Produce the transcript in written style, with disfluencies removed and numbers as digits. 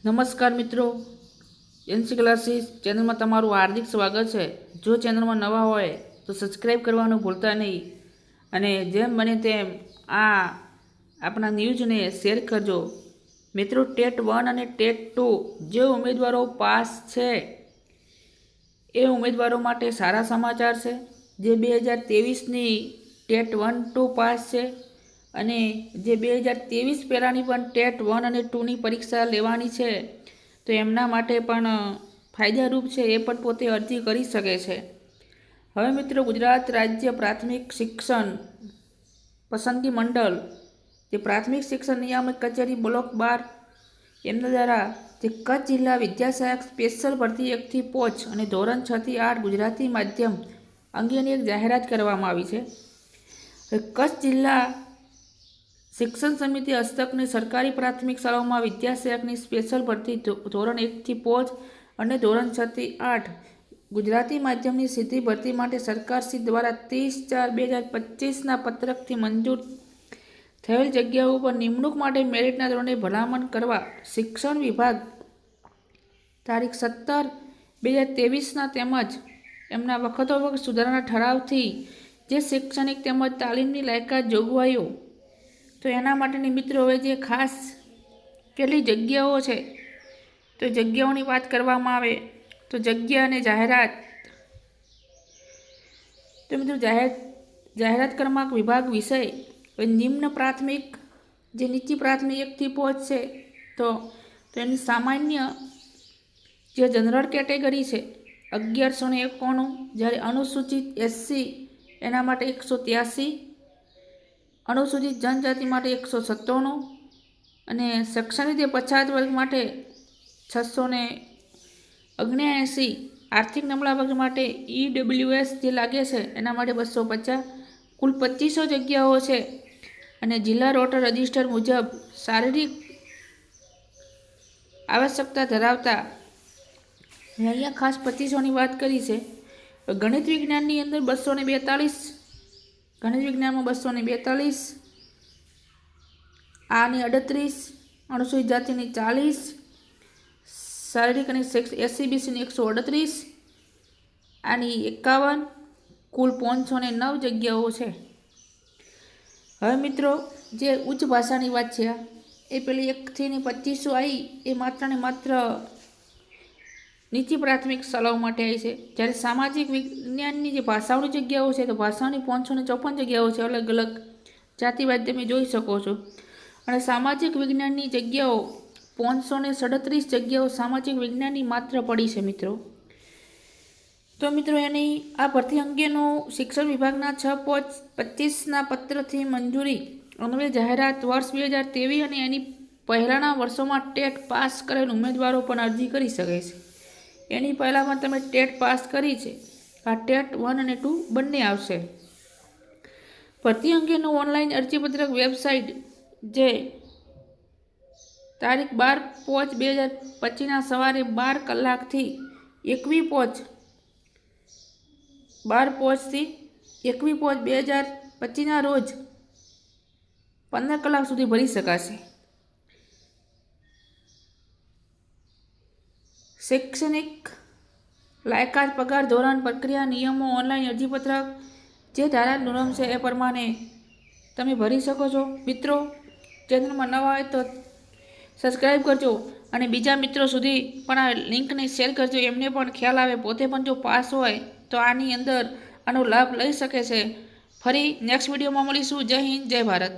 નમસ્કાર મિત્રો, NC classes ચેનલમાં તમારું હાર્દિક સ્વાગત છે। જો ચેનલમાં નવા હોય તો સબસ્ક્રાઈબ કરવાનું ભૂલતા નહીં અને જેમ બને તેમ આ આપણા ન્યૂઝને શેર કરજો। મિત્રો, ટેટ 1 અને ટેટ 2 જે ઉમેદવારો પાસ છે એ ઉમેદવારો માટે સારા સમાચાર છે। જે 2023ની ટેટ 1-2 પાસ છે અને જે 2023 પહેલાંની પણ ટેટ 1 અને 2ની પરીક્ષા લેવાની છે તો એમના માટે પણ ફાયદારૂપ છે, એ પણ પોતે અરજી કરી શકે છે। હવે મિત્રો, ગુજરાત રાજ્ય પ્રાથમિક શિક્ષણ પસંદગી મંડળ, જે પ્રાથમિક શિક્ષણ નિયામક કચેરી બ્લોક 12 એમના દ્વારા જે કચ્છ જિલ્લા વિદ્યાસહાયક સ્પેશિયલ ભરતી 1 થી 5 અને ધોરણ 6 થી 8 ગુજરાતી માધ્યમ અંગેની એક જાહેરાત કરવામાં આવી છે। કચ્છ જિલ્લા શિક્ષણ સમિતિ હસ્તકની સરકારી પ્રાથમિક શાળાઓમાં વિદ્યાસહાયકની સ્પેશિયલ ભરતી ધોરણ 1 થી 5 અને ધોરણ 6 થી 8 ગુજરાતી માધ્યમની સીધી ભરતી માટે સરકારશ્રી દ્વારા 30/4/2025ના પત્રકથી મંજૂર થયેલ જગ્યાઓ પર નિમણૂક માટે મેરિટના ધોરણે ભલામણ કરવા શિક્ષણ વિભાગ તારીખ 17/2023ના તેમજ એમના વખતોવખત સુધારાના ઠરાવથી જે શૈક્ષણિક તેમજ તાલીમની લાયકાત જોગવાઈઓ તો એના માટેની મિત્રો હવે જે ખાસ કેટલી જગ્યાઓ છે તો જગ્યાઓની વાત કરવામાં આવે તો જગ્યા અને જાહેરાત તો મિત્રો જાહેરાત ક્રમાંક વિભાગ વિષય નિમ્ન પ્રાથમિક જે નીચી પ્રાથમિક 1 થી 5 છે તો એની સામાન્ય જે જનરલ કેટેગરી છે 1191, જ્યારે અનુસૂચિત SC એના માટે 183, અનુસૂચિત જનજાતિ માટે 197 અને શૈક્ષણિક જે પછાત વર્ગ માટે 679, આર્થિક નબળા વર્ગ માટે EWS જે લાગે છે એના માટે 250, કુલ 2500 જગ્યાઓ છે। અને જિલ્લા રોટર રજિસ્ટર મુજબ શારીરિક આવશ્યકતા ધરાવતા અહીંયા ખાસ 2500ની વાત કરી છે। ગણિત વિજ્ઞાનની અંદર 242, ગણિત વિજ્ઞાનમાં 242, આની 38, અનુસૂચિત જાતિની 40, શારીરિક અને SC/BCની 138, આની 51, કુલ 509 જગ્યાઓ છે। હવે મિત્રો, જે ઉચ્ચ ભાષાની વાત છે એ પેલી 1 થી 2500 આવી એ માત્ર ને માત્ર નીચી પ્રાથમિક શાળાઓ માટે આવી છે, જ્યારે સામાજિક વિજ્ઞાનની જે ભાષાઓની જગ્યાઓ છે તો ભાષાની 554 જગ્યાઓ છે, અલગ અલગ જાતિવાદ તમે જોઈ શકો છો। અને સામાજિક વિજ્ઞાનની જગ્યાઓ 537 જગ્યાઓ સામાજિક વિજ્ઞાનની માત્ર પડી છે મિત્રો। તો મિત્રો, એની આ ભરતી અંગેનું શિક્ષણ વિભાગના 6/5/25ના પત્રથી મંજૂરી અન્વયે જાહેરાત વર્ષ 2023 અને એની પહેલાંના વર્ષોમાં ટેટ પાસ કરેલ ઉમેદવારો પણ અરજી કરી શકે છે। એની પહેલાં પણ તમે ટેટ પાસ કરી છે, આ ટેટ 1 અને 2 બંને આવશે। ભરતી અંગેનું ઓનલાઈન અરજીપત્રક વેબસાઇટ જે તારીખ 12/5/2025ના સવારે 12 કલાકથી 21/5/2025ના રોજ 15 કલાક સુધી ભરી શકાશે। શૈક્ષણિક લાયકાત, પગાર ધોરણ, પ્રક્રિયા, નિયમો, ઓનલાઈન અરજીપત્રક જે ધારા નિયમ છે એ પ્રમાણે તમે ભરી શકો છો। મિત્રો, ચેનલમાં નવા હોય તો સબસ્ક્રાઈબ કરજો અને બીજા મિત્રો સુધી પણ આ લિંકને શેર કરજો, એમને પણ ખ્યાલ આવે, પોતે પણ જો પાસ હોય તો આની અંદર આનો લાભ લઈ શકે છે। ફરી નેક્સ્ટ વિડીયોમાં મળીશું। જય હિન્દ, જય ભારત।